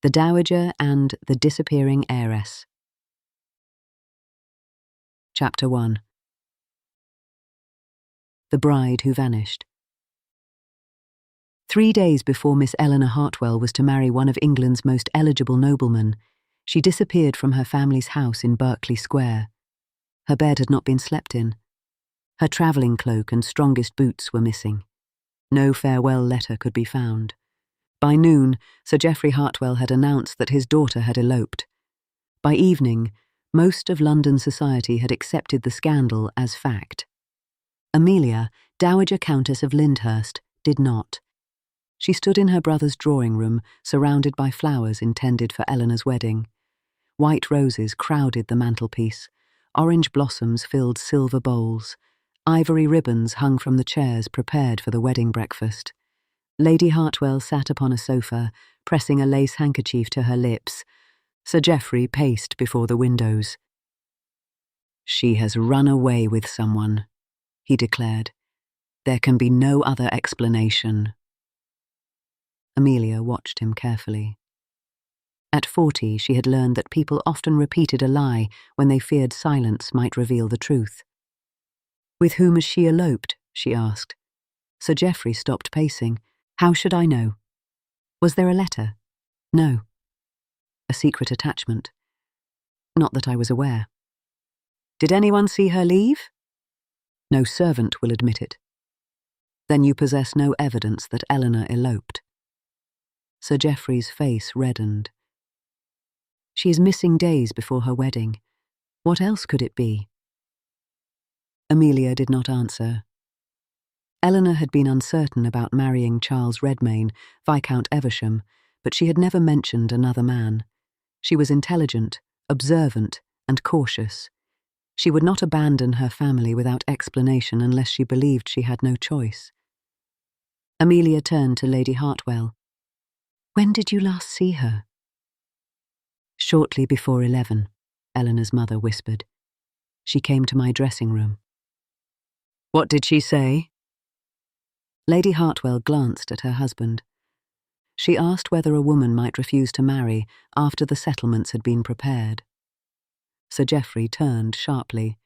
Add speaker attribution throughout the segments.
Speaker 1: The Dowager and the Disappearing Heiress. Chapter 1. The Bride Who Vanished. 3 days before Miss Eleanor Hartwell was to marry one of England's most eligible noblemen, she disappeared from her family's house in Berkeley Square. Her bed had not been slept in. Her travelling cloak and strongest boots were missing. No farewell letter could be found. By noon, Sir Geoffrey Hartwell had announced that his daughter had eloped. By evening, most of London society had accepted the scandal as fact. Amelia, Dowager Countess of Lyndhurst, did not. She stood in her brother's drawing room, surrounded by flowers intended for Eleanor's wedding. White roses crowded the mantelpiece. Orange blossoms filled silver bowls. Ivory ribbons hung from the chairs prepared for the wedding breakfast. Lady Hartwell sat upon a sofa, pressing a lace handkerchief to her lips. Sir Geoffrey paced before the windows. "She has run away with someone," he declared. "There can be no other explanation." Amelia watched him carefully. At 40, she had learned that people often repeated a lie when they feared silence might reveal the truth. "With whom has she eloped?" she asked. Sir Geoffrey stopped pacing. "How should I know?" "Was there a letter?" "No." "A secret attachment?" "Not that I was aware." "Did anyone see her leave?" "No servant will admit it." "Then you possess no evidence that Eleanor eloped?" Sir Geoffrey's face reddened. "She is missing days before her wedding. What else could it be?" Amelia did not answer. Eleanor had been uncertain about marrying Charles Redmayne, Viscount Evesham, but she had never mentioned another man. She was intelligent, observant, and cautious. She would not abandon her family without explanation unless she believed she had no choice. Amelia turned to Lady Hartwell. "When did you last see her?" "Shortly before 11, Eleanor's mother whispered. "She came to my dressing room." "What did she say?" Lady Hartwell glanced at her husband. She asked whether a woman might refuse to marry after the settlements had been prepared. Sir Geoffrey turned sharply.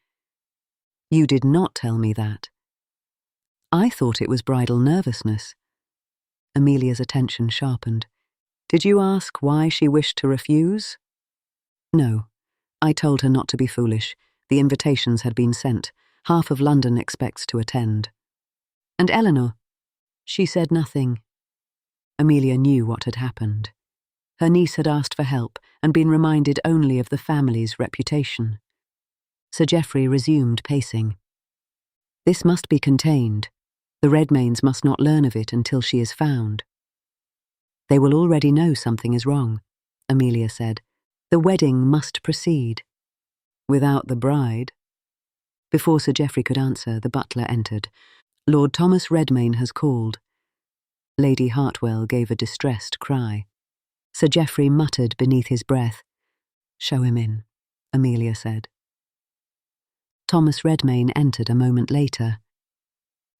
Speaker 1: "You did not tell me that." "I thought it was bridal nervousness." Amelia's attention sharpened. "Did you ask why she wished to refuse?" "No. I told her not to be foolish. The invitations had been sent. Half of London expects to attend." "And Eleanor?" "She said nothing." Amelia knew what had happened. Her niece had asked for help and been reminded only of the family's reputation. Sir Geoffrey resumed pacing. "This must be contained. The Redmaynes must not learn of it until she is found." "They will already know something is wrong," Amelia said. "The wedding must proceed." "Without the bride?" Before Sir Geoffrey could answer, the butler entered. "Lord Thomas Redmayne has called." Lady Hartwell gave a distressed cry. Sir Geoffrey muttered beneath his breath. "Show him in," Amelia said. Thomas Redmayne entered a moment later.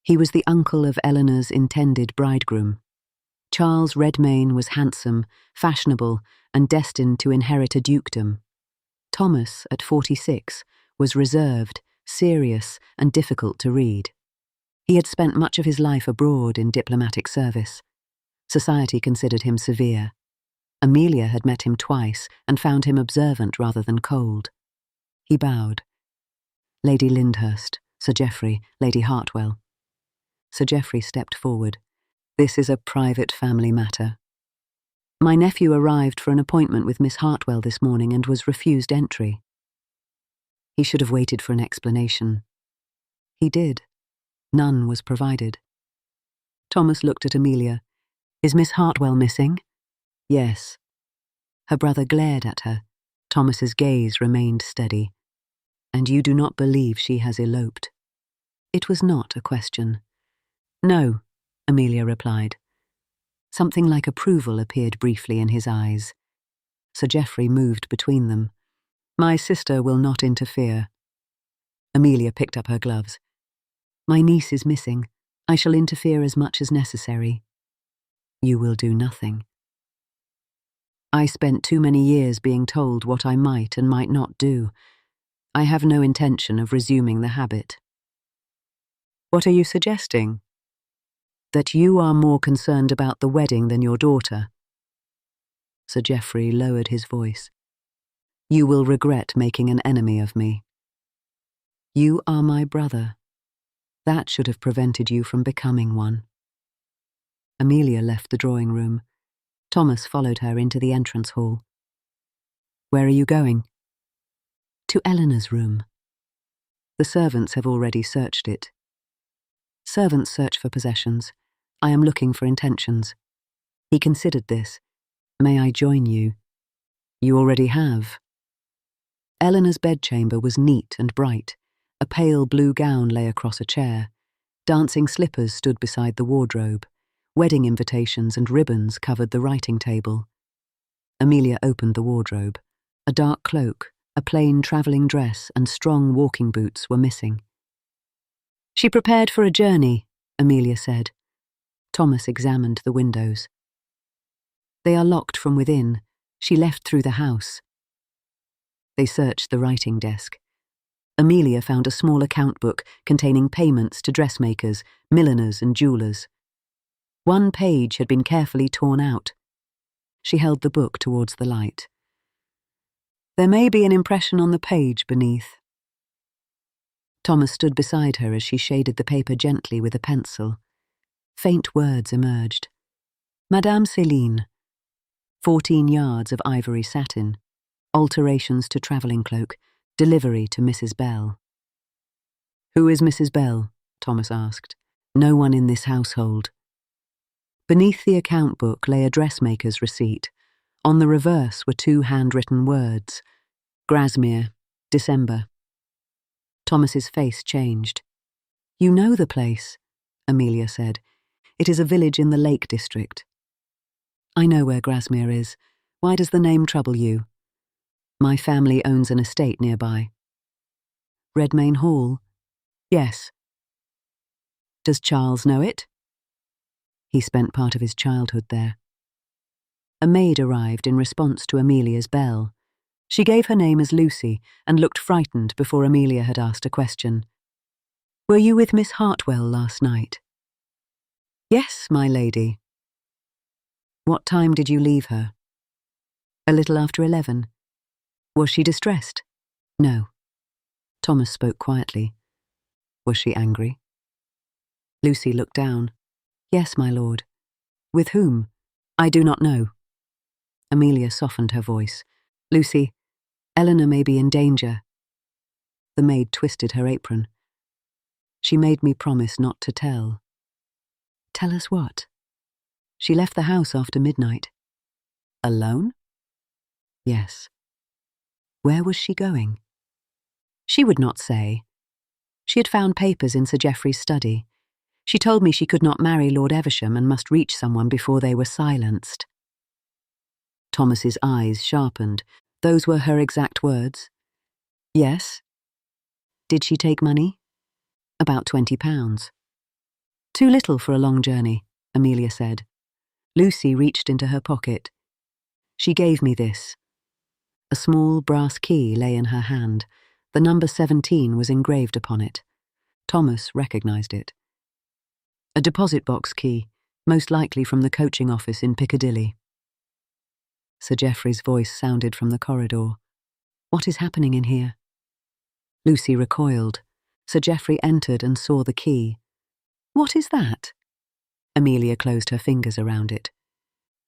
Speaker 1: He was the uncle of Eleanor's intended bridegroom. Charles Redmayne was handsome, fashionable, and destined to inherit a dukedom. Thomas, at 46, was reserved, serious, and difficult to read. He had spent much of his life abroad in diplomatic service. Society considered him severe. Amelia had met him twice and found him observant rather than cold. He bowed. "Lady Lyndhurst, Sir Geoffrey, Lady Hartwell." Sir Geoffrey stepped forward. "This is a private family matter. My nephew arrived for an appointment with Miss Hartwell this morning and was refused entry." He should have waited for an explanation. He did. None was provided. Thomas looked at Amelia. "Is Miss Hartwell missing?" "Yes." Her brother glared at her. Thomas's gaze remained steady. "And you do not believe she has eloped?" It was not a question. "No," Amelia replied. Something like approval appeared briefly in his eyes. Sir Geoffrey moved between them. "My sister will not interfere." Amelia picked up her gloves. "My niece is missing. I shall interfere as much as necessary." "You will do nothing." I spent too many years being told what I might and might not do. I have no intention of resuming the habit. What are you suggesting? That you are more concerned about the wedding than your daughter. Sir Geoffrey lowered his voice. You will regret making an enemy of me. You are my brother. That should have prevented you from becoming one. Amelia left the drawing room. Thomas followed her into the entrance hall. Where are you going? To Eleanor's room. The servants have already searched it. Servants search for possessions. I am looking for intentions. He considered this. May I join you? You already have. Eleanor's bedchamber was neat and bright. A pale blue gown lay across a chair. Dancing slippers stood beside the wardrobe. Wedding invitations and ribbons covered the writing table. Amelia opened the wardrobe. A dark cloak, a plain travelling dress, and strong walking boots were missing. She prepared for a journey, Amelia said. Thomas examined the windows. They are locked from within. She left through the house. They searched the writing desk. Amelia found a small account book containing payments to dressmakers, milliners, and jewellers. One page had been carefully torn out. She held the book towards the light. There may be an impression on the page beneath. Thomas stood beside her as she shaded the paper gently with a pencil. Faint words emerged. Madame Céline. 14 yards of ivory satin. Alterations to travelling cloak. Delivery to Mrs. Bell. Who is Mrs. Bell? Thomas asked. No one in this household. Beneath the account book lay a dressmaker's receipt. On the reverse were 2 handwritten words. Grasmere, December. Thomas's face changed. You know the place, Amelia said. It is a village in the Lake District. I know where Grasmere is. Why does the name trouble you? My family owns an estate nearby. Redmine Hall? Yes. Does Charles know it? He spent part of his childhood there. A maid arrived in response to Amelia's bell. She gave her name as Lucy and looked frightened before Amelia had asked a question. Were you with Miss Hartwell last night? Yes, my lady. What time did you leave her? A little after 11. Was she distressed? No. Thomas spoke quietly. Was she angry? Lucy looked down. Yes, my lord. With whom? I do not know. Amelia softened her voice. Lucy, Eleanor may be in danger. The maid twisted her apron. She made me promise not to tell. Tell us what? She left the house after midnight. Alone? Yes. Where was she going? She would not say. She had found papers in Sir Geoffrey's study. She told me she could not marry Lord Evesham and must reach someone before they were silenced. Thomas's eyes sharpened. Those were her exact words. Yes. Did she take money? About £20. Too little for a long journey, Amelia said. Lucy reached into her pocket. She gave me this. A small brass key lay in her hand. The number 17 was engraved upon it. Thomas recognised it. A deposit box key, most likely from the coaching office in Piccadilly. Sir Geoffrey's voice sounded from the corridor. What is happening in here? Lucy recoiled. Sir Geoffrey entered and saw the key. What is that? Amelia closed her fingers around it.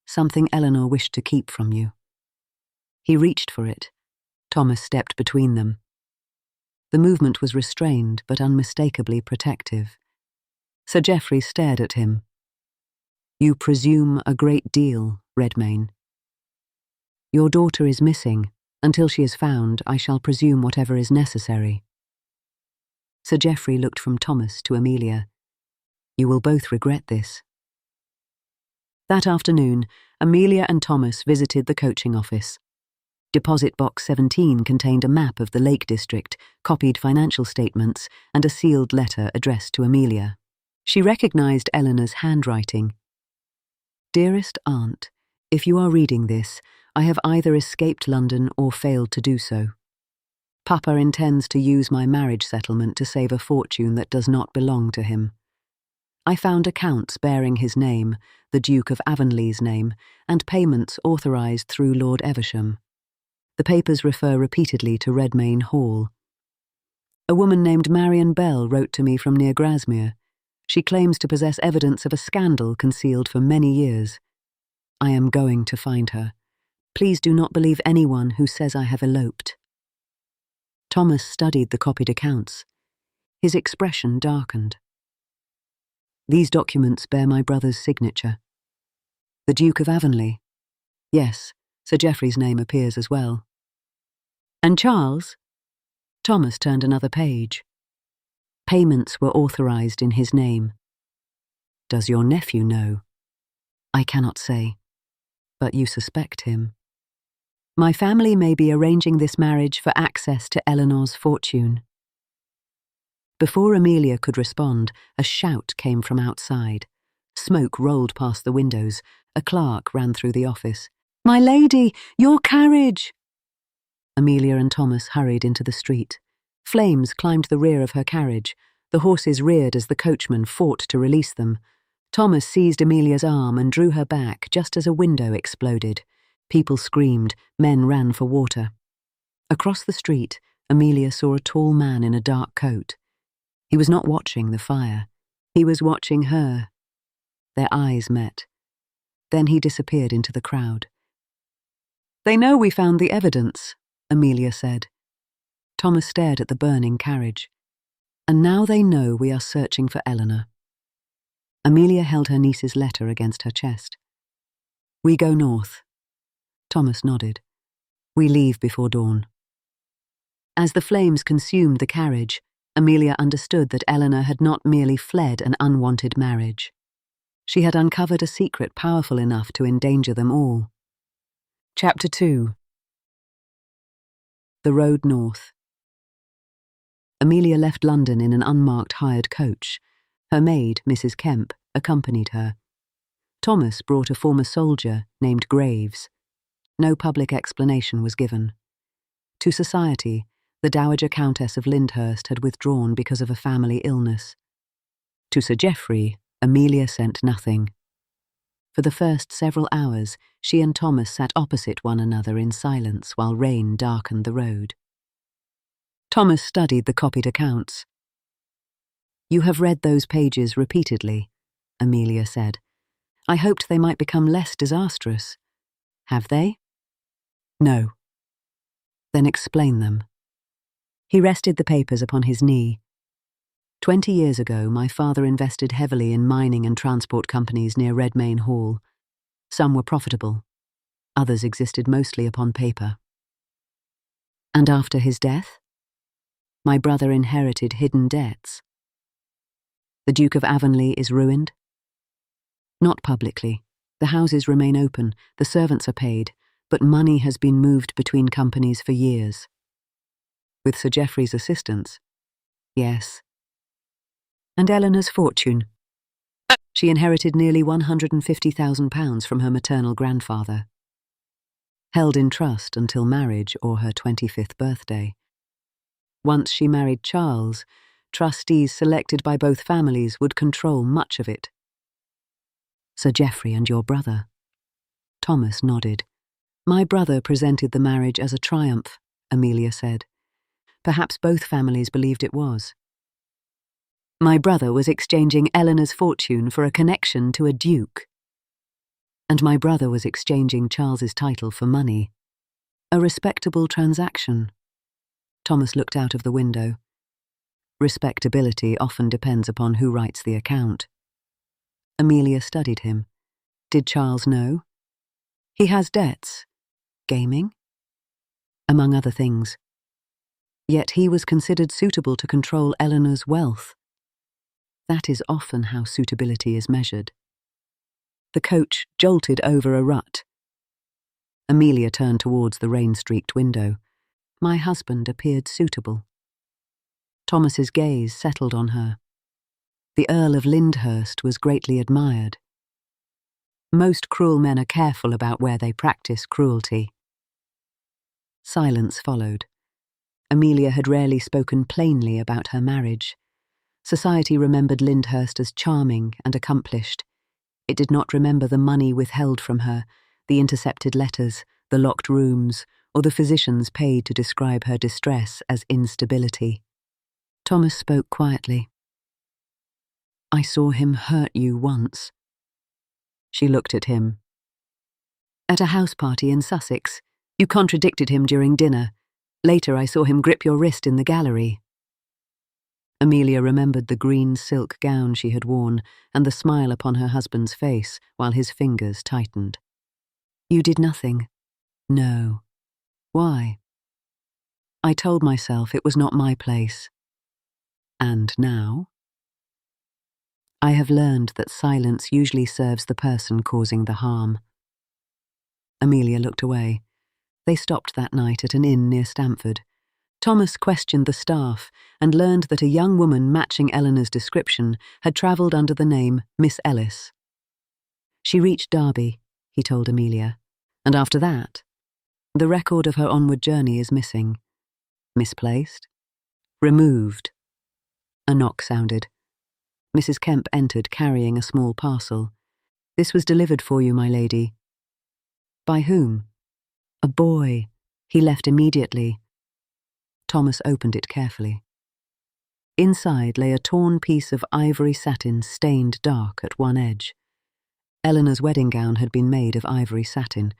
Speaker 1: Something Eleanor wished to keep from you. He reached for it. Thomas stepped between them. The movement was restrained but unmistakably protective. Sir Geoffrey stared at him. You presume a great deal, Redmayne. Your daughter is missing. Until she is found, I shall presume whatever is necessary. Sir Geoffrey looked from Thomas to Amelia. You will both regret this. That afternoon, Amelia and Thomas visited the coaching office. Deposit box 17 contained a map of the Lake District, copied financial statements, and a sealed letter addressed to Amelia. She recognised Eleanor's handwriting. Dearest Aunt, if you are reading this, I have either escaped London or failed to do so. Papa intends to use my marriage settlement to save a fortune that does not belong to him. I found accounts bearing his name, the Duke of Avonley's name, and payments authorised through Lord Evesham. The papers refer repeatedly to Redmine Hall. A woman named Marion Bell wrote to me from near Grasmere. She claims to possess evidence of a scandal concealed for many years. I am going to find her. Please do not believe anyone who says I have eloped. Thomas studied the copied accounts. His expression darkened. These documents bear my brother's signature. The Duke of Avonley. Yes, Sir Geoffrey's name appears as well. And Charles? Thomas turned another page. Payments were authorised in his name. Does your nephew know? I cannot say, but you suspect him. My family may be arranging this marriage for access to Eleanor's fortune. Before Amelia could respond, a shout came from outside. Smoke rolled past the windows. A clerk ran through the office. My lady, your carriage! Amelia and Thomas hurried into the street. Flames climbed the rear of her carriage. The horses reared as the coachman fought to release them. Thomas seized Amelia's arm and drew her back just as a window exploded. People screamed, men ran for water. Across the street, Amelia saw a tall man in a dark coat. He was not watching the fire. He was watching her. Their eyes met. Then he disappeared into the crowd. They know we found the evidence, Amelia said. Thomas stared at the burning carriage. And now they know we are searching for Eleanor. Amelia held her niece's letter against her chest. We go north. Thomas nodded. We leave before dawn. As the flames consumed the carriage, Amelia understood that Eleanor had not merely fled an unwanted marriage. She had uncovered a secret powerful enough to endanger them all. Chapter 2. The road north. Amelia left London in an unmarked hired coach. Her maid, Mrs. Kemp, accompanied her. Thomas brought a former soldier named Graves. No public explanation was given. To society, the Dowager Countess of Lyndhurst had withdrawn because of a family illness. To Sir Geoffrey, Amelia sent nothing. For the first several hours, she and Thomas sat opposite one another in silence while rain darkened the road. Thomas studied the copied accounts. You have read those pages repeatedly, Amelia said. I hoped they might become less disastrous. Have they? No. Then explain them. He rested the papers upon his knee. 20 years ago, my father invested heavily in mining and transport companies near Redmine Hall. Some were profitable. Others existed mostly upon paper. And after his death? My brother inherited hidden debts. The Duke of Avonley is ruined? Not publicly. The houses remain open, the servants are paid, but money has been moved between companies for years. With Sir Geoffrey's assistance? Yes. And Eleanor's fortune? She inherited nearly £150,000 from her maternal grandfather. Held in trust until marriage or her 25th birthday. Once she married Charles, trustees selected by both families would control much of it. Sir Geoffrey and your brother? Thomas nodded. My brother presented the marriage as a triumph, Amelia said. Perhaps both families believed it was. My brother was exchanging Eleanor's fortune for a connection to a duke. And my brother was exchanging Charles's title for money. A respectable transaction. Thomas looked out of the window. Respectability often depends upon who writes the account. Amelia studied him. Did Charles know? He has debts. Gaming? Among other things. Yet he was considered suitable to control Eleanor's wealth. That is often how suitability is measured. The coach jolted over a rut. Amelia turned towards the rain-streaked window. My husband appeared suitable. Thomas's gaze settled on her. The Earl of Lyndhurst was greatly admired. Most cruel men are careful about where they practice cruelty. Silence followed. Amelia had rarely spoken plainly about her marriage. Society remembered Lyndhurst as charming and accomplished. It did not remember the money withheld from her, the intercepted letters, the locked rooms, or the physicians paid to describe her distress as instability. Thomas spoke quietly. "I saw him hurt you once." She looked at him. "At a house party in Sussex. You contradicted him during dinner. Later I saw him grip your wrist in the gallery." Amelia remembered the green silk gown she had worn and the smile upon her husband's face while his fingers tightened. "You did nothing." "No." "Why?" "I told myself it was not my place." "And now?" "I have learned that silence usually serves the person causing the harm." Amelia looked away. They stopped that night at an inn near Stamford. Thomas questioned the staff and learned that a young woman matching Eleanor's description had travelled under the name Miss Ellis. "She reached Derby," he told Amelia, "and after that, the record of her onward journey is missing." "Misplaced?" "Removed." A knock sounded. Mrs. Kemp entered carrying a small parcel. "This was delivered for you, my lady." "By whom?" "A boy. He left immediately." Thomas opened it carefully. Inside lay a torn piece of ivory satin stained dark at one edge. Eleanor's wedding gown had been made of ivory satin.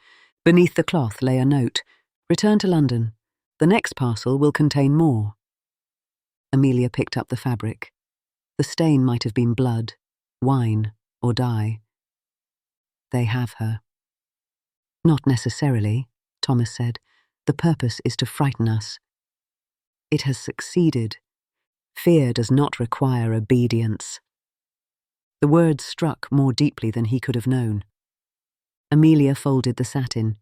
Speaker 1: Beneath the cloth lay a note: "Return to London. The next parcel will contain more." Amelia picked up the fabric. The stain might have been blood, wine, or dye. "They have her." "Not necessarily," Thomas said. "The purpose is to frighten us." "It has succeeded. Fear does not require obedience." The words struck more deeply than he could have known. Amelia folded the satin.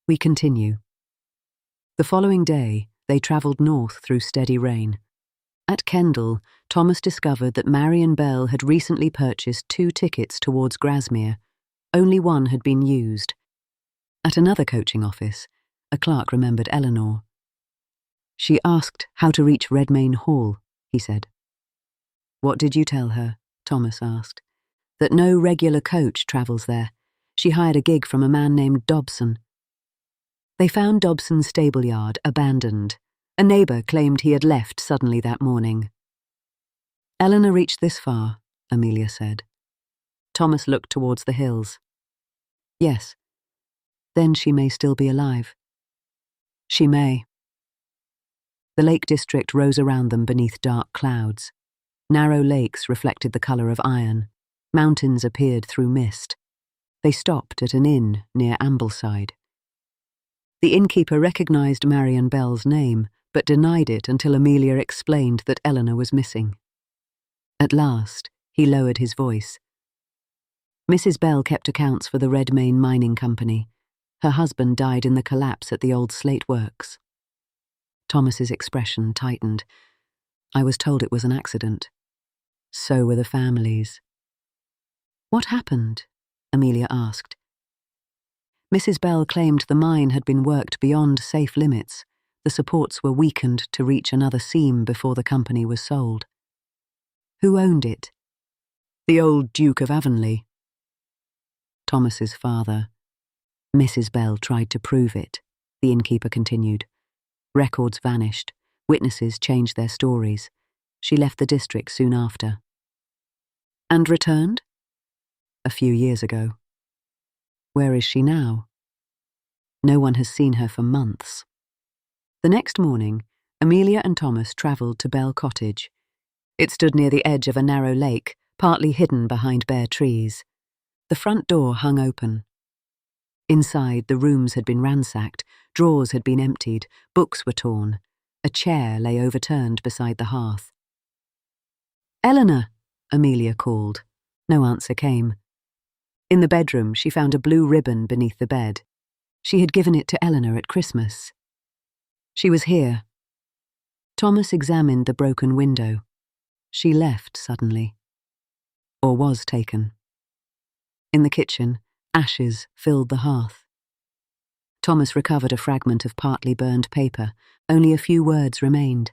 Speaker 1: "We continue." The following day, they travelled north through steady rain. At Kendal, Thomas discovered that Marion Bell had recently purchased 2 tickets towards Grasmere. Only one had been used. At another coaching office, a clerk remembered Eleanor. "She asked how to reach Redmine Hall," he said. "What did you tell her?" Thomas asked. "That no regular coach travels there. She hired a gig from a man named Dobson." They found Dobson's stable yard abandoned. A neighbour claimed he had left suddenly that morning. "Eleanor reached this far," Amelia said. Thomas looked towards the hills. "Yes. Then she may still be alive." "She may." The Lake District rose around them beneath dark clouds. Narrow lakes reflected the colour of iron. Mountains appeared through mist. They stopped at an inn near Ambleside. The innkeeper recognised Marion Bell's name, but denied it until Amelia explained that Eleanor was missing. At last, he lowered his voice. "Mrs. Bell kept accounts for the Redmine Mining Company. Her husband died in the collapse at the old slate works." Thomas's expression tightened. "I was told it was an accident." "So were the families." "What happened?" Amelia asked. Mrs. Bell claimed the mine had been worked beyond safe limits. The supports were weakened to reach another seam before the company was sold. "Who owned it?" "The old Duke of Avonlea." "Thomas's father." "Mrs. Bell tried to prove it," the innkeeper continued. "Records vanished. Witnesses changed their stories. She left the district soon after." "And returned?" "A few years ago." "Where is she now?" "No one has seen her for months." The next morning, Amelia and Thomas travelled to Bell Cottage. It stood near the edge of a narrow lake, partly hidden behind bare trees. The front door hung open. Inside, the rooms had been ransacked, drawers had been emptied, books were torn. A chair lay overturned beside the hearth. "Eleanor," Amelia called. No answer came. In the bedroom, she found a blue ribbon beneath the bed. She had given it to Eleanor at Christmas. She was here. Thomas examined the broken window. She left suddenly. Or was taken. In the kitchen, Ashes filled the hearth. Thomas recovered a fragment of partly burned paper. Only a few words remained.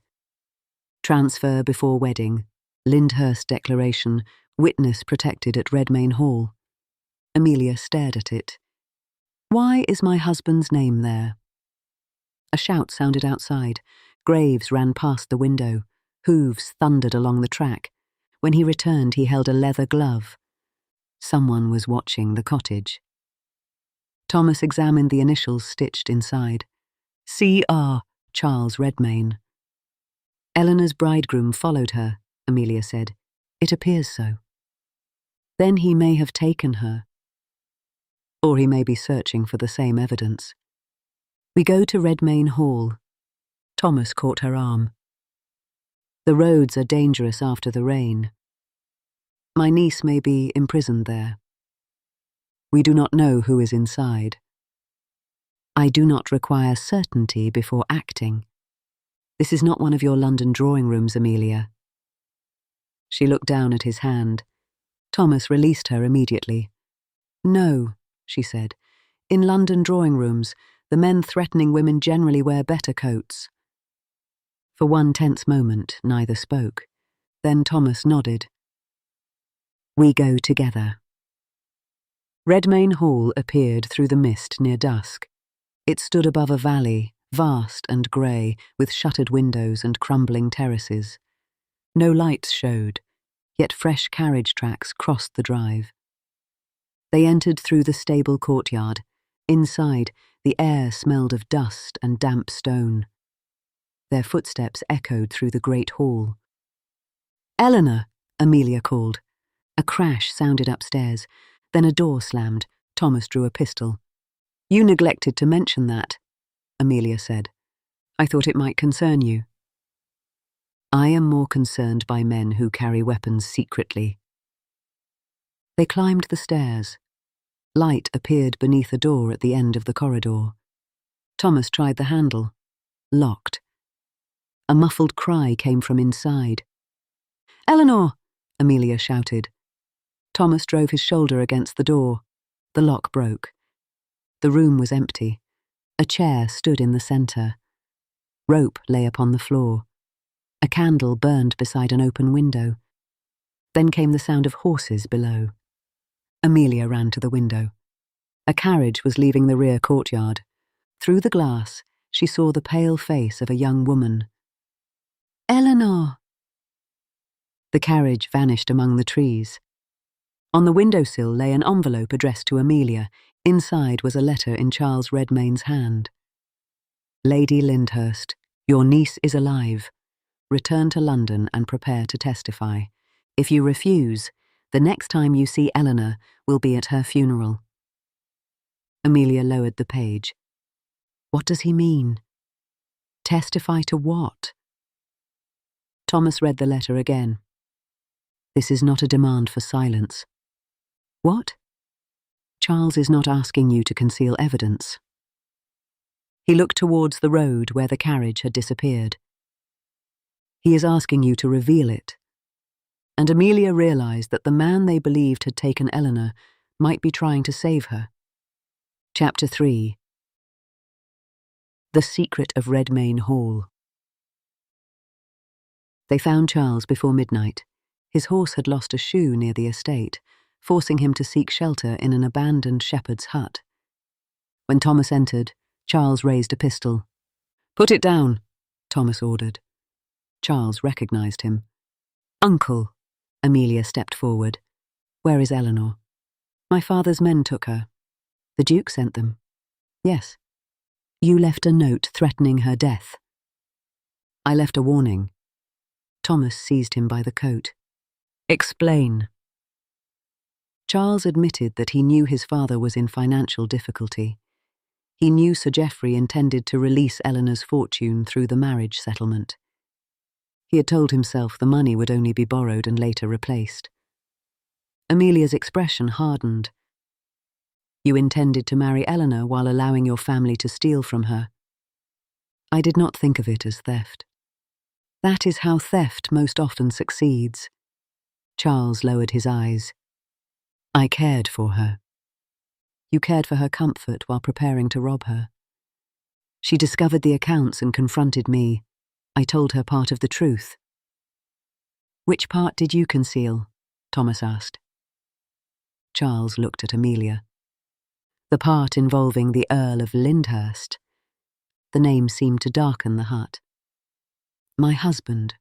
Speaker 1: Transfer before wedding, Lyndhurst declaration, witness protected at Redmine Hall. Amelia stared at it. Why is my husband's name there? A shout sounded outside. Graves ran past the window. Hooves thundered along the track. When he returned, he held a leather glove. Someone was watching the cottage. Thomas examined the initials stitched inside. C.R. Charles Redmayne. Eleanor's bridegroom followed her, Amelia said. It appears so. Then he may have taken her. Or he may be searching for the same evidence. We go to Redmine Hall. Thomas caught her arm. The roads are dangerous after the rain. My niece may be imprisoned there. We do not know who is inside. I do not require certainty before acting. This is not one of your London drawing rooms, Amelia. She looked down at his hand. Thomas released her immediately. No, she said. In London drawing rooms, the men threatening women generally wear better coats. For one tense moment, neither spoke. Then Thomas nodded. We go together. Redmine Hall appeared through the mist near dusk. It stood above a valley, vast and grey, with shuttered windows and crumbling terraces. No lights showed, yet fresh carriage tracks crossed the drive. They entered through the stable courtyard. Inside, the air smelled of dust and damp stone. Their footsteps echoed through the great hall. Eleanor, Amelia called. A crash sounded upstairs. Then a door slammed. Thomas drew a pistol. You neglected to mention that, Amelia said. I thought it might concern you. I am more concerned by men who carry weapons secretly. They climbed the stairs. Light appeared beneath a door at the end of the corridor. Thomas tried the handle. Locked. A muffled cry came from inside. Eleanor! Amelia shouted. Thomas drove his shoulder against the door. The lock broke. The room was empty. A chair stood in the centre. Rope lay upon the floor. A candle burned beside an open window. Then came the sound of horses below. Amelia ran to the window. A carriage was leaving the rear courtyard. Through the glass, she saw the pale face of a young woman. Eleanor! The carriage vanished among the trees. On the windowsill lay an envelope addressed to Amelia. Inside was a letter in Charles Redmayne's hand. Lady Lyndhurst, your niece is alive. Return to London and prepare to testify. If you refuse, the next time you see Eleanor will be at her funeral. Amelia lowered the page. What does he mean? Testify to what? Thomas read the letter again. This is not a demand for silence. What? Charles is not asking you to conceal evidence. He looked towards the road where the carriage had disappeared. He is asking you to reveal it. And Amelia realized that the man they believed had taken Eleanor might be trying to save her. Chapter 3. The Secret of Redmine Hall. They found Charles before midnight. His horse had lost a shoe near the estate, forcing him to seek shelter in an abandoned shepherd's hut. When Thomas entered, Charles raised a pistol. Put it down, Thomas ordered. Charles recognized him. Uncle, Amelia stepped forward. Where is Eleanor? My father's men took her. The Duke sent them. Yes. You left a note threatening her death. I left a warning. Thomas seized him by the coat. Explain. Charles admitted that he knew his father was in financial difficulty. He knew Sir Geoffrey intended to release Eleanor's fortune through the marriage settlement. He had told himself the money would only be borrowed and later replaced. Amelia's expression hardened. You intended to marry Eleanor while allowing your family to steal from her. I did not think of it as theft. That is how theft most often succeeds. Charles lowered his eyes. I cared for her. You cared for her comfort while preparing to rob her. She discovered the accounts and confronted me. I told her part of the truth. Which part did you conceal? Thomas asked. Charles looked at Amelia. The part involving the Earl of Lyndhurst. The name seemed to darken the hut. My husband.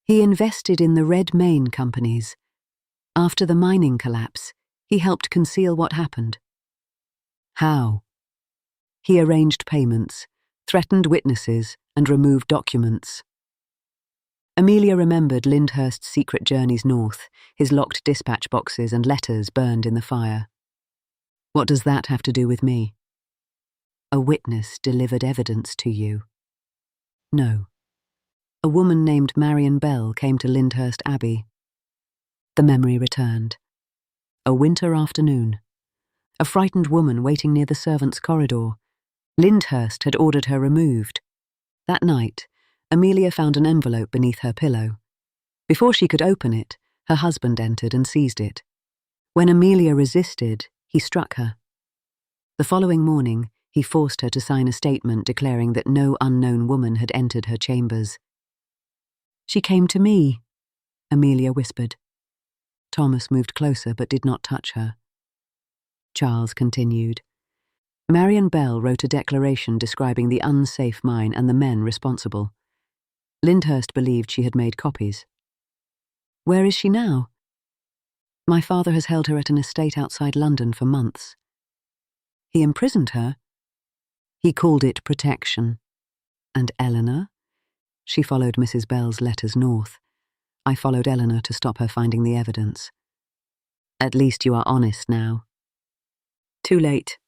Speaker 1: He invested in the Redmine companies. After the mining collapse, he helped conceal what happened. How? He arranged payments, threatened witnesses, and removed documents. Amelia remembered Lyndhurst's secret journeys north, his locked dispatch boxes and letters burned in the fire. What does that have to do with me? A witness delivered evidence to you. No. A woman named Marian Bell came to Lyndhurst Abbey. The memory returned. A winter afternoon. A frightened woman waiting near the servants' corridor. Lyndhurst had ordered her removed. That night, Amelia found an envelope beneath her pillow. Before she could open it, her husband entered and seized it. When Amelia resisted, he struck her. The following morning, he forced her to sign a statement declaring that no unknown woman had entered her chambers. She came to me, Amelia whispered. Thomas moved closer but did not touch her. Charles continued. Marian Bell wrote a declaration describing the unsafe mine and the men responsible. Lyndhurst believed she had made copies. Where is she now? My father has held her at an estate outside London for months. He imprisoned her? He called it protection. And Eleanor? She followed Mrs. Bell's letters north. I followed Eleanor to stop her finding the evidence. At least you are honest now. Too late.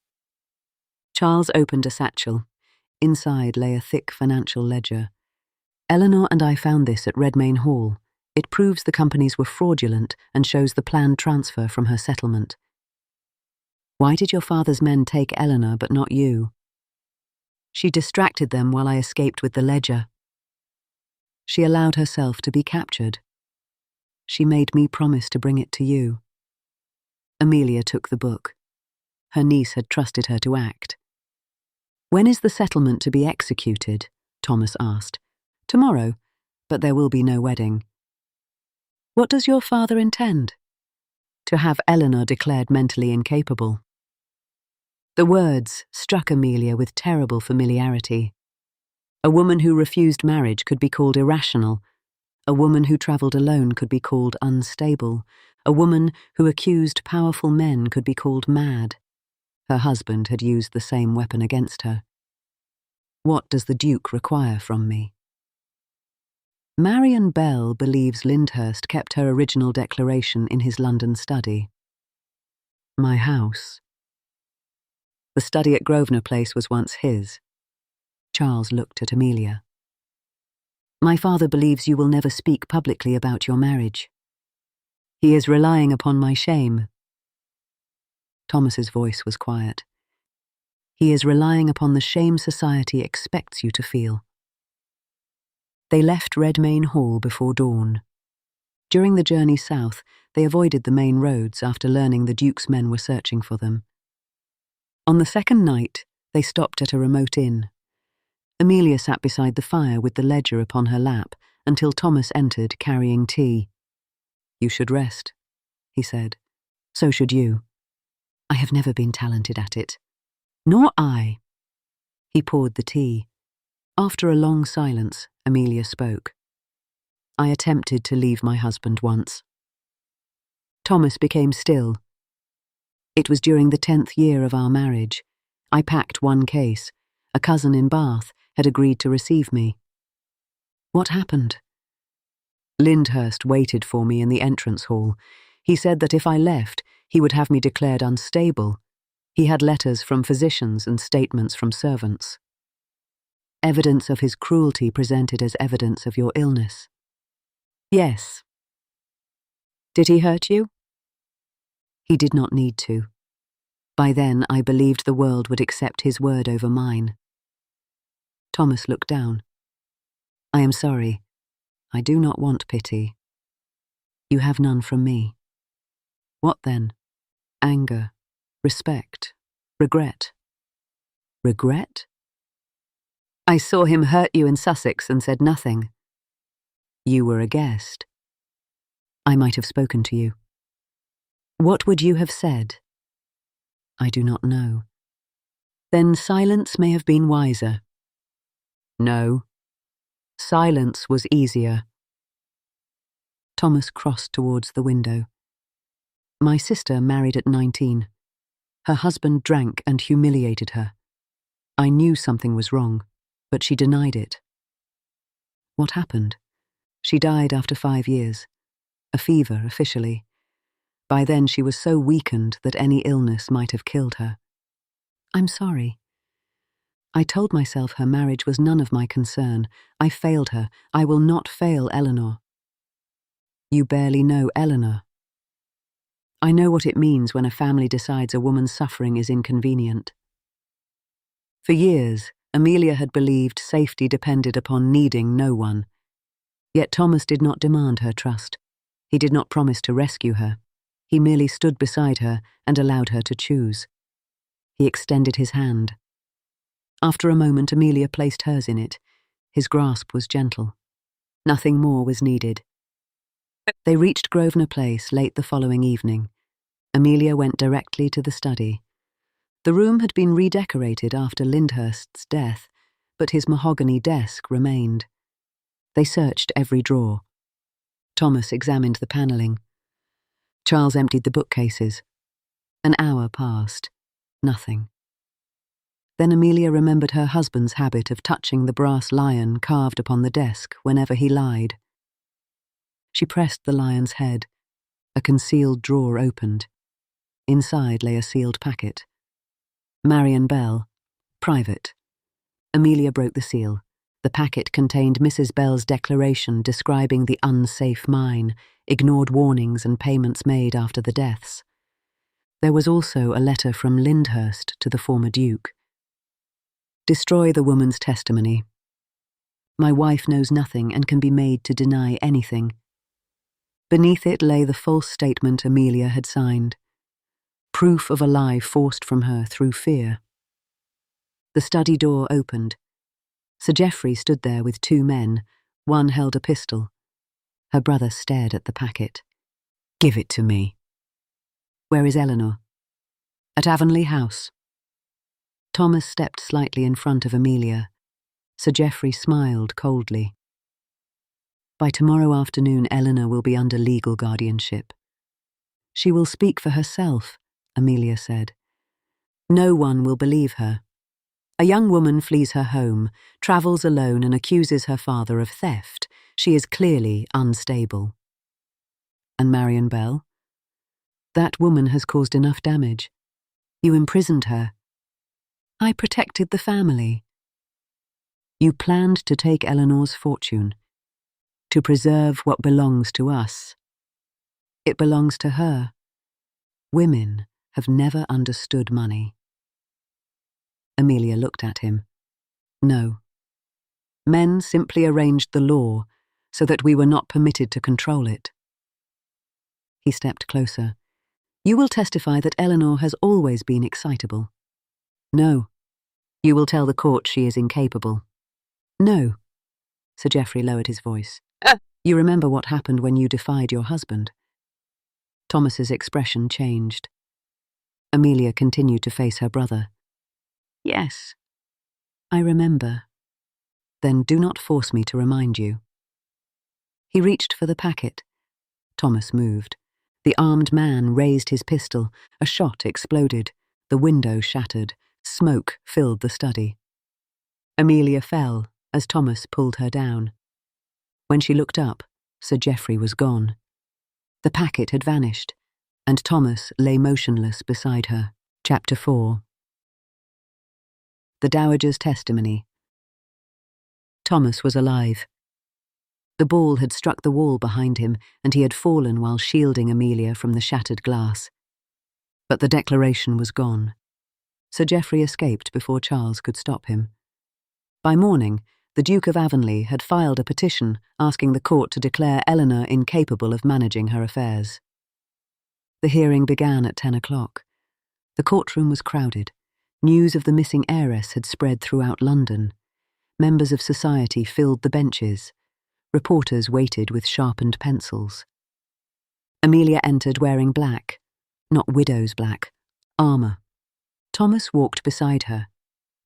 Speaker 1: Charles opened a satchel. Inside lay a thick financial ledger. Eleanor and I found this at Redmayne Hall. It proves the companies were fraudulent and shows the planned transfer from her settlement. Why did your father's men take Eleanor but not you? She distracted them while I escaped with the ledger. She allowed herself to be captured. She made me promise to bring it to you. Amelia took the book. Her niece had trusted her to act. When is the settlement to be executed? Thomas asked. Tomorrow, but there will be no wedding. What does your father intend? To have Eleanor declared mentally incapable. The words struck Amelia with terrible familiarity. A woman who refused marriage could be called irrational. A woman who travelled alone could be called unstable. A woman who accused powerful men could be called mad. Her husband had used the same weapon against her. What does the Duke require from me? Marian Bell believes Lyndhurst kept her original declaration in his London study. My house. The study at Grosvenor Place was once his. Charles looked at Amelia. My father believes you will never speak publicly about your marriage. He is relying upon my shame. Thomas's voice was quiet. He is relying upon the shame society expects you to feel. They left Redmayne Hall before dawn. During the journey south, they avoided the main roads after learning the Duke's men were searching for them. On the second night, they stopped at a remote inn. Amelia sat beside the fire with the ledger upon her lap until Thomas entered carrying tea. You should rest, he said. So should you. I have never been talented at it. Nor I. He poured the tea. After a long silence, Amelia spoke. I attempted to leave my husband once. Thomas became still. It was during the 10th year of our marriage. I packed one case. A cousin in Bath had agreed to receive me. What happened? Lyndhurst waited for me in the entrance hall. He said that if I left, he would have me declared unstable. He had letters from physicians and statements from servants. Evidence of his cruelty presented as evidence of your illness. Yes. Did he hurt you? He did not need to. By then, I believed the world would accept his word over mine. Thomas looked down. I am sorry. I do not want pity. You have none from me. What then? Anger, Respect. Regret. Regret? I saw him hurt you in Sussex and said nothing. You were a guest. I might have spoken to you. What would you have said? I do not know. Then silence may have been wiser. No. Silence was easier. Thomas crossed towards the window. My sister married at 19. Her husband drank and humiliated her. I knew something was wrong, but she denied it. What happened? She died after 5 years. A fever, officially. By then she was so weakened that any illness might have killed her. I'm sorry. I told myself her marriage was none of my concern. I failed her. I will not fail Eleanor. You barely know Eleanor. I know what it means when a family decides a woman's suffering is inconvenient. For years, Amelia had believed safety depended upon needing no one. Yet Thomas did not demand her trust. He did not promise to rescue her. He merely stood beside her and allowed her to choose. He extended his hand. After a moment, Amelia placed hers in it. His grasp was gentle. Nothing more was needed. They reached Grosvenor Place late the following evening. Amelia went directly to the study. The room had been redecorated after Lyndhurst's death, but his mahogany desk remained. They searched every drawer. Thomas examined the panelling. Charles emptied the bookcases. An hour passed. Nothing. Then Amelia remembered her husband's habit of touching the brass lion carved upon the desk whenever he lied. She pressed the lion's head. A concealed drawer opened. Inside lay a sealed packet. Marion Bell. Private. Amelia broke the seal. The packet contained Mrs. Bell's declaration describing the unsafe mine, ignored warnings and payments made after the deaths. There was also a letter from Lyndhurst to the former Duke. Destroy the woman's testimony. My wife knows nothing and can be made to deny anything. Beneath it lay the false statement Amelia had signed. Proof of a lie forced from her through fear. The study door opened. Sir Geoffrey stood there with 2 men. One held a pistol. Her brother stared at the packet. Give it to me. Where is Eleanor? At Avonlea House. Thomas stepped slightly in front of Amelia. Sir Geoffrey smiled coldly. By tomorrow afternoon, Eleanor will be under legal guardianship. She will speak for herself, Amelia said. No one will believe her. A young woman flees her home, travels alone and accuses her father of theft. She is clearly unstable. And Marion Bell? That woman has caused enough damage. You imprisoned her. I protected the family. You planned to take Eleanor's fortune, to preserve what belongs to us. It belongs to her. Women have never understood money. Amelia looked at him. No. Men simply arranged the law so that we were not permitted to control it. He stepped closer. You will testify that Eleanor has always been excitable. No. You will tell the court she is incapable. No. Sir Geoffrey lowered his voice. You remember what happened when you defied your husband? Thomas's expression changed. Amelia continued to face her brother. Yes, I remember. Then do not force me to remind you. He reached for the packet. Thomas moved. The armed man raised his pistol. A shot exploded. The window shattered. Smoke filled the study. Amelia fell as Thomas pulled her down. When she looked up, Sir Geoffrey was gone. The packet had vanished, and Thomas lay motionless beside her. Chapter 4. The Dowager's Testimony. Thomas was alive. The ball had struck the wall behind him, and he had fallen while shielding Amelia from the shattered glass. But the declaration was gone. Sir Geoffrey escaped before Charles could stop him. By morning, the Duke of Avonlea had filed a petition asking the court to declare Eleanor incapable of managing her affairs. The hearing began at 10 o'clock. The courtroom was crowded. News of the missing heiress had spread throughout London. Members of society filled the benches. Reporters waited with sharpened pencils. Amelia entered wearing black, not widow's black, armour. Thomas walked beside her.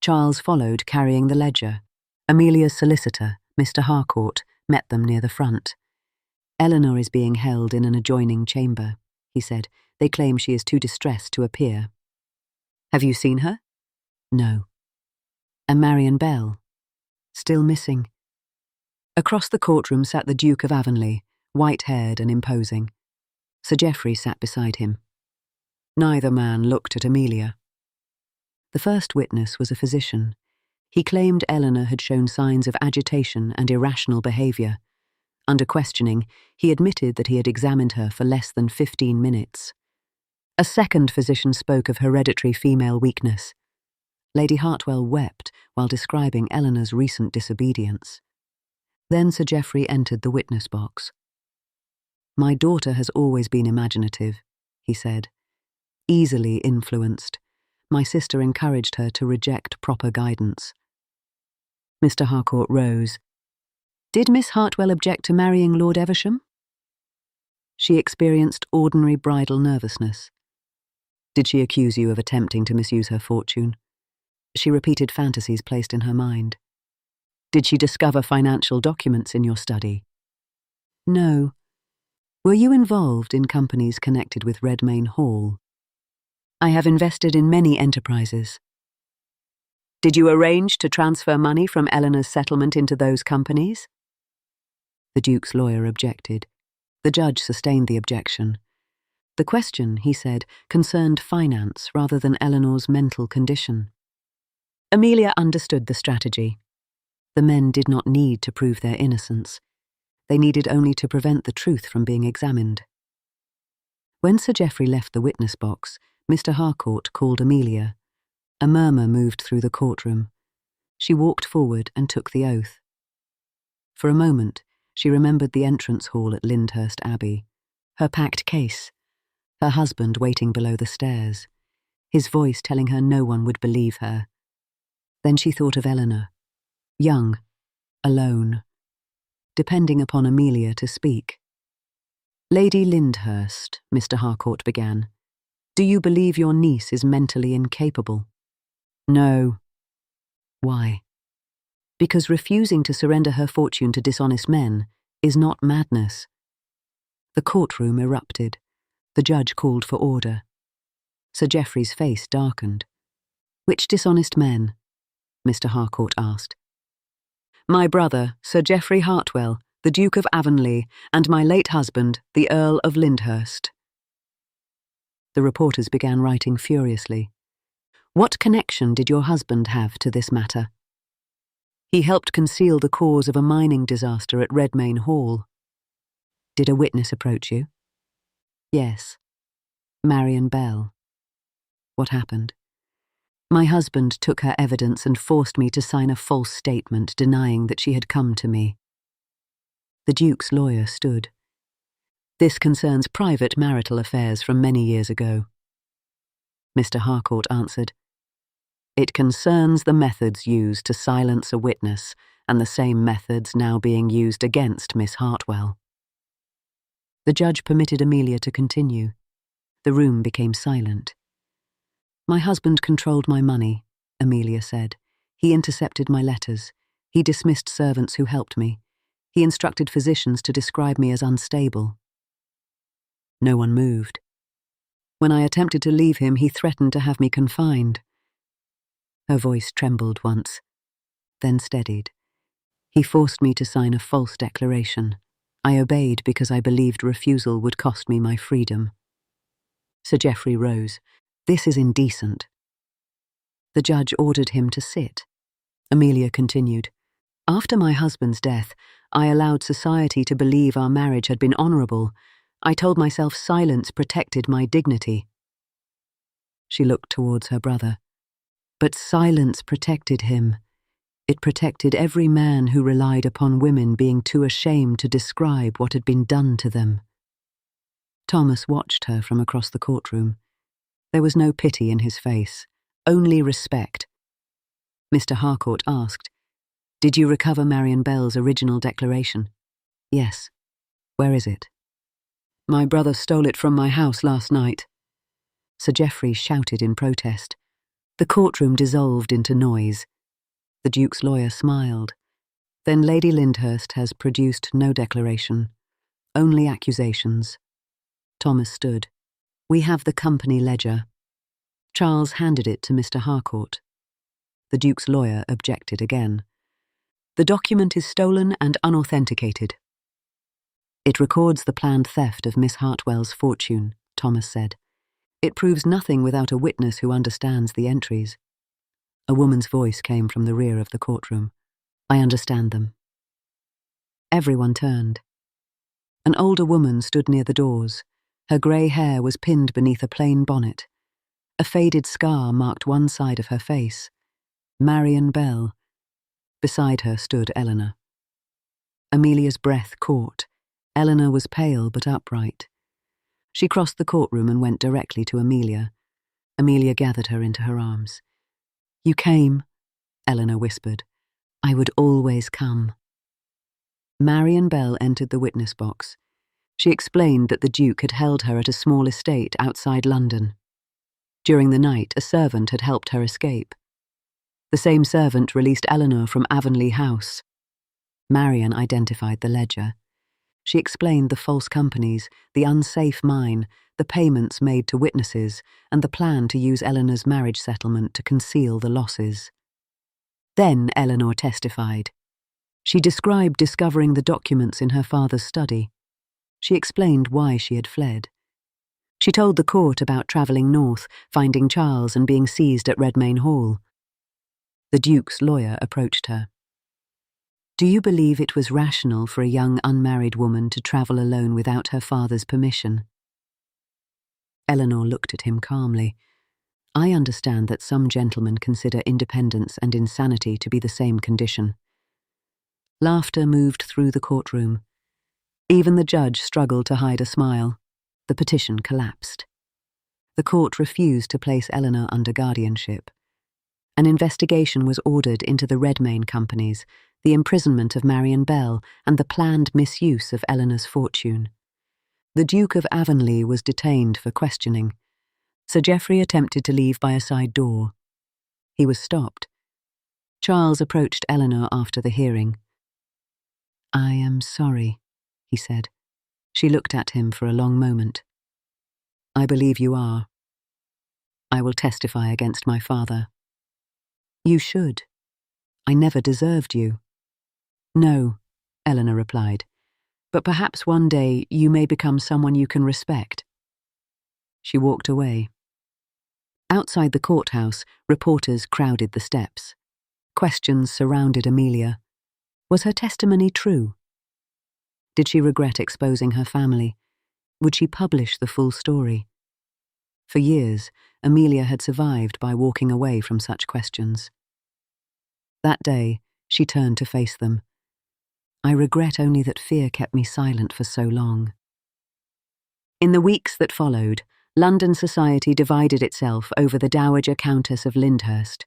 Speaker 1: Charles followed, carrying the ledger. Amelia's solicitor, Mr. Harcourt, met them near the front. "Eleanor is being held in an adjoining chamber," he said. "They claim she is too distressed to appear." "Have you seen her?" "No." "And Marian Bell?" "Still missing." Across the courtroom sat the Duke of Avonlea, white-haired and imposing. Sir Geoffrey sat beside him. Neither man looked at Amelia. The first witness was a physician. He claimed Eleanor had shown signs of agitation and irrational behaviour. Under questioning, he admitted that he had examined her for less than 15 minutes. A second physician spoke of hereditary female weakness. Lady Hartwell wept while describing Eleanor's recent disobedience. Then Sir Geoffrey entered the witness box. "My daughter has always been imaginative," he said. "Easily influenced. My sister encouraged her to reject proper guidance." Mr. Harcourt rose. "Did Miss Hartwell object to marrying Lord Evesham?" "She experienced ordinary bridal nervousness." "Did she accuse you of attempting to misuse her fortune?" "She repeated fantasies placed in her mind." "Did she discover financial documents in your study?" "No." "Were you involved in companies connected with Redmayne Hall?" "I have invested in many enterprises." "Did you arrange to transfer money from Eleanor's settlement into those companies?" The Duke's lawyer objected. The judge sustained the objection. The question, he said, concerned finance rather than Eleanor's mental condition. Amelia understood the strategy. The men did not need to prove their innocence. They needed only to prevent the truth from being examined. When Sir Geoffrey left the witness box, Mr. Harcourt called Amelia. A murmur moved through the courtroom. She walked forward and took the oath. For a moment, she remembered the entrance hall at Lyndhurst Abbey, her packed case, her husband waiting below the stairs, his voice telling her no one would believe her. Then she thought of Eleanor, young, alone, depending upon Amelia to speak. "Lady Lyndhurst," Mr. Harcourt began, "do you believe your niece is mentally incapable?" "No." "Why?" "Because refusing to surrender her fortune to dishonest men is not madness." The courtroom erupted. The judge called for order. Sir Geoffrey's face darkened. "Which dishonest men?" Mr. Harcourt asked. "My brother, Sir Geoffrey Hartwell, the Duke of Avonlea, and my late husband, the Earl of Lyndhurst." The reporters began writing furiously. "What connection did your husband have to this matter?" "He helped conceal the cause of a mining disaster at Redmayne Hall." "Did a witness approach you?" "Yes. Marian Bell." "What happened?" "My husband took her evidence and forced me to sign a false statement denying that she had come to me." The Duke's lawyer stood. "This concerns private marital affairs from many years ago." Mr. Harcourt answered, "It concerns the methods used to silence a witness and the same methods now being used against Miss Hartwell." The judge permitted Amelia to continue. The room became silent. "My husband controlled my money," Amelia said. "He intercepted my letters. He dismissed servants who helped me. He instructed physicians to describe me as unstable." No one moved. "When I attempted to leave him, he threatened to have me confined." Her voice trembled once, then steadied. "He forced me to sign a false declaration. I obeyed because I believed refusal would cost me my freedom." Sir Geoffrey rose. "This is indecent." The judge ordered him to sit. Amelia continued, "After my husband's death, I allowed society to believe our marriage had been honourable. I told myself silence protected my dignity." She looked towards her brother. "But silence protected him. It protected every man who relied upon women being too ashamed to describe what had been done to them." Thomas watched her from across the courtroom. There was no pity in his face, only respect. Mr. Harcourt asked, "Did you recover Marian Bell's original declaration?" "Yes." "Where is it?" "My brother stole it from my house last night." Sir Geoffrey shouted in protest. The courtroom dissolved into noise. The Duke's lawyer smiled. "Then Lady Lyndhurst has produced no declaration, only accusations." Thomas stood. "We have the company ledger." Charles handed it to Mr. Harcourt. The Duke's lawyer objected again. "The document is stolen and unauthenticated." "It records the planned theft of Miss Hartwell's fortune," Thomas said. "It proves nothing without a witness who understands the entries." A woman's voice came from the rear of the courtroom. "I understand them." Everyone turned. An older woman stood near the doors. Her grey hair was pinned beneath a plain bonnet. A faded scar marked one side of her face. Marian Bell. Beside her stood Eleanor. Amelia's breath caught. Eleanor was pale but upright. She crossed the courtroom and went directly to Amelia. Amelia gathered her into her arms. "You came," Eleanor whispered. "I would always come." Marian Bell entered the witness box. She explained that the Duke had held her at a small estate outside London. During the night, a servant had helped her escape. The same servant released Eleanor from Avonlea House. Marian identified the ledger. She explained the false companies, the unsafe mine, the payments made to witnesses, and the plan to use Eleanor's marriage settlement to conceal the losses. Then Eleanor testified. She described discovering the documents in her father's study. She explained why she had fled. She told the court about travelling north, finding Charles and being seized at Redmine Hall. The Duke's lawyer approached her. "Do you believe it was rational for a young unmarried woman to travel alone without her father's permission?" Eleanor looked at him calmly. "I understand that some gentlemen consider independence and insanity to be the same condition." Laughter moved through the courtroom. Even the judge struggled to hide a smile. The petition collapsed. The court refused to place Eleanor under guardianship. An investigation was ordered into the Redmayne companies, the imprisonment of Marian Bell, and the planned misuse of Eleanor's fortune. The Duke of Avonlea was detained for questioning. Sir Geoffrey attempted to leave by a side door. He was stopped. Charles approached Eleanor after the hearing. "I am sorry," he said. She looked at him for a long moment. "I believe you are. I will testify against my father." "You should. I never deserved you." "No," Eleanor replied, "but perhaps one day you may become someone you can respect." She walked away. Outside the courthouse, reporters crowded the steps. Questions surrounded Amelia. Was her testimony true? Did she regret exposing her family? Would she publish the full story? For years, Amelia had survived by walking away from such questions. That day, she turned to face them. "I regret only that fear kept me silent for so long." In the weeks that followed, London society divided itself over the Dowager Countess of Lyndhurst.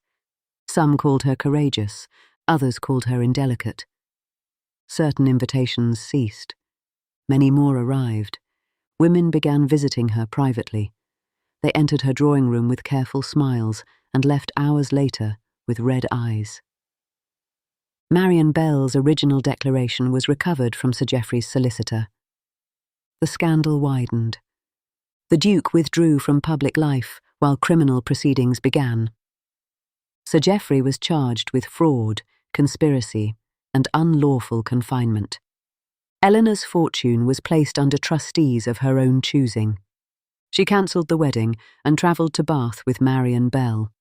Speaker 1: Some called her courageous, others called her indelicate. Certain invitations ceased. Many more arrived. Women began visiting her privately. They entered her drawing room with careful smiles and left hours later with red eyes. Marian Bell's original declaration was recovered from Sir Geoffrey's solicitor. The scandal widened. The Duke withdrew from public life while criminal proceedings began. Sir Geoffrey was charged with fraud, conspiracy, and unlawful confinement. Eleanor's fortune was placed under trustees of her own choosing. She cancelled the wedding and travelled to Bath with Marian Bell.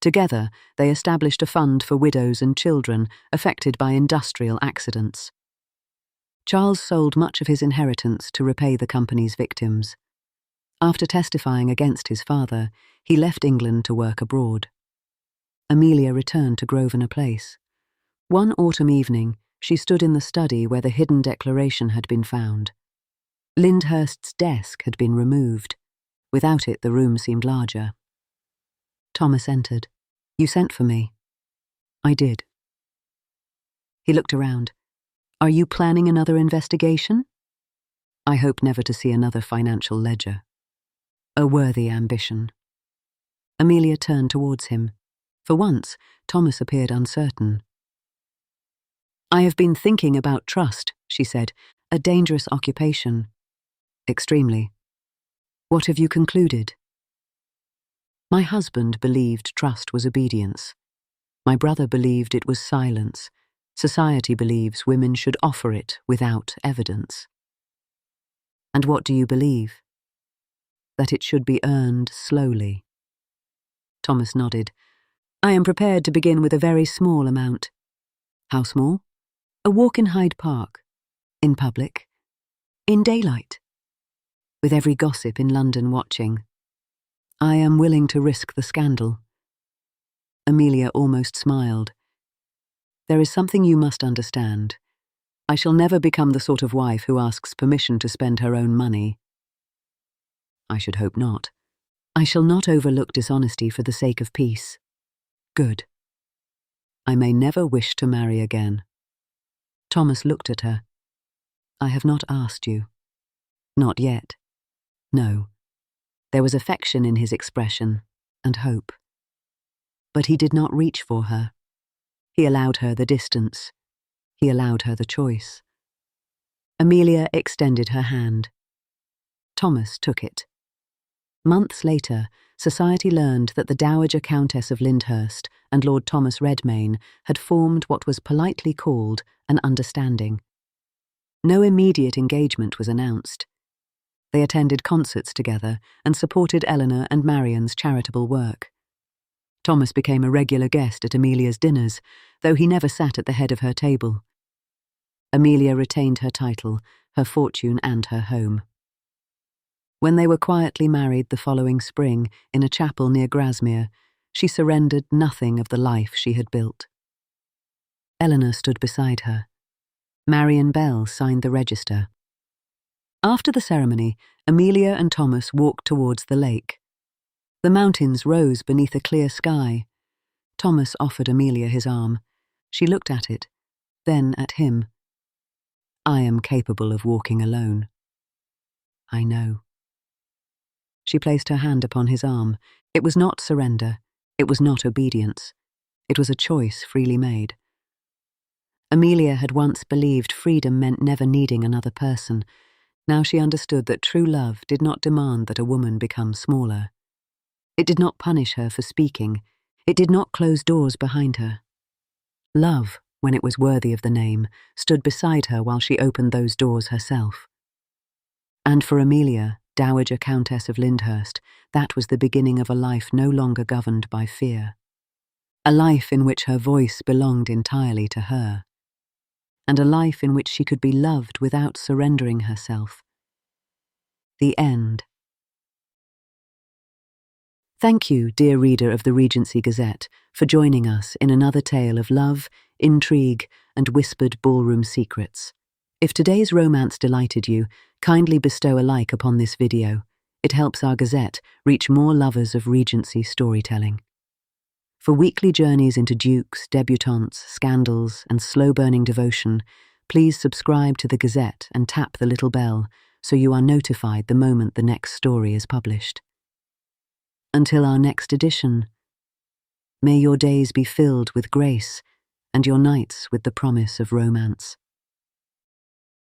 Speaker 1: Together, they established a fund for widows and children affected by industrial accidents. Charles sold much of his inheritance to repay the company's victims. After testifying against his father, he left England to work abroad. Amelia returned to Grosvenor Place. One autumn evening, she stood in the study where the hidden declaration had been found. Lyndhurst's desk had been removed. Without it, the room seemed larger. Thomas entered. "You sent for me." "I did." He looked around. "Are you planning another investigation?" "I hope never to see another financial ledger." "A worthy ambition." Amelia turned towards him. For once, Thomas appeared uncertain. "I have been thinking about trust," she said. "A dangerous occupation." "Extremely. What have you concluded?" "My husband believed trust was obedience. My brother believed it was silence. Society believes women should offer it without evidence." "And what do you believe?" "That it should be earned slowly." Thomas nodded. "I am prepared to begin with a very small amount." "How small?" "A walk in Hyde Park. In public. In daylight. With every gossip in London watching. I am willing to risk the scandal." Amelia almost smiled. "There is something you must understand. I shall never become the sort of wife who asks permission to spend her own money." "I should hope not." "I shall not overlook dishonesty for the sake of peace." "Good." "I may never wish to marry again." Thomas looked at her. "I have not asked you." "Not yet." "No." There was affection in his expression, and hope. But he did not reach for her. He allowed her the distance. He allowed her the choice. Amelia extended her hand. Thomas took it. Months later, society learned that the Dowager Countess of Lyndhurst and Lord Thomas Redmayne had formed what was politely called an understanding. No immediate engagement was announced. They attended concerts together and supported Eleanor and Marian's charitable work. Thomas became a regular guest at Amelia's dinners, though he never sat at the head of her table. Amelia retained her title, her fortune, and her home. When they were quietly married the following spring in a chapel near Grasmere, she surrendered nothing of the life she had built. Eleanor stood beside her. Marian Bell signed the register. After the ceremony, Amelia and Thomas walked towards the lake. The mountains rose beneath a clear sky. Thomas offered Amelia his arm. She looked at it, then at him. "I am capable of walking alone." "I know." She placed her hand upon his arm. It was not surrender. It was not obedience. It was a choice freely made. Amelia had once believed freedom meant never needing another person. Now she understood that true love did not demand that a woman become smaller. It did not punish her for speaking. It did not close doors behind her. Love, when it was worthy of the name, stood beside her while she opened those doors herself. And for Amelia, Dowager Countess of Lyndhurst, that was the beginning of a life no longer governed by fear. A life in which her voice belonged entirely to her. And a life in which she could be loved without surrendering herself. The end. Thank you, dear reader of the Regency Gazette, for joining us in another tale of love, intrigue, and whispered ballroom secrets. If today's romance delighted you, kindly bestow a like upon this video. It helps our Gazette reach more lovers of Regency storytelling. For weekly journeys into dukes, debutantes, scandals, and slow-burning devotion, please subscribe to the Gazette and tap the little bell so you are notified the moment the next story is published. Until our next edition, may your days be filled with grace and your nights with the promise of romance.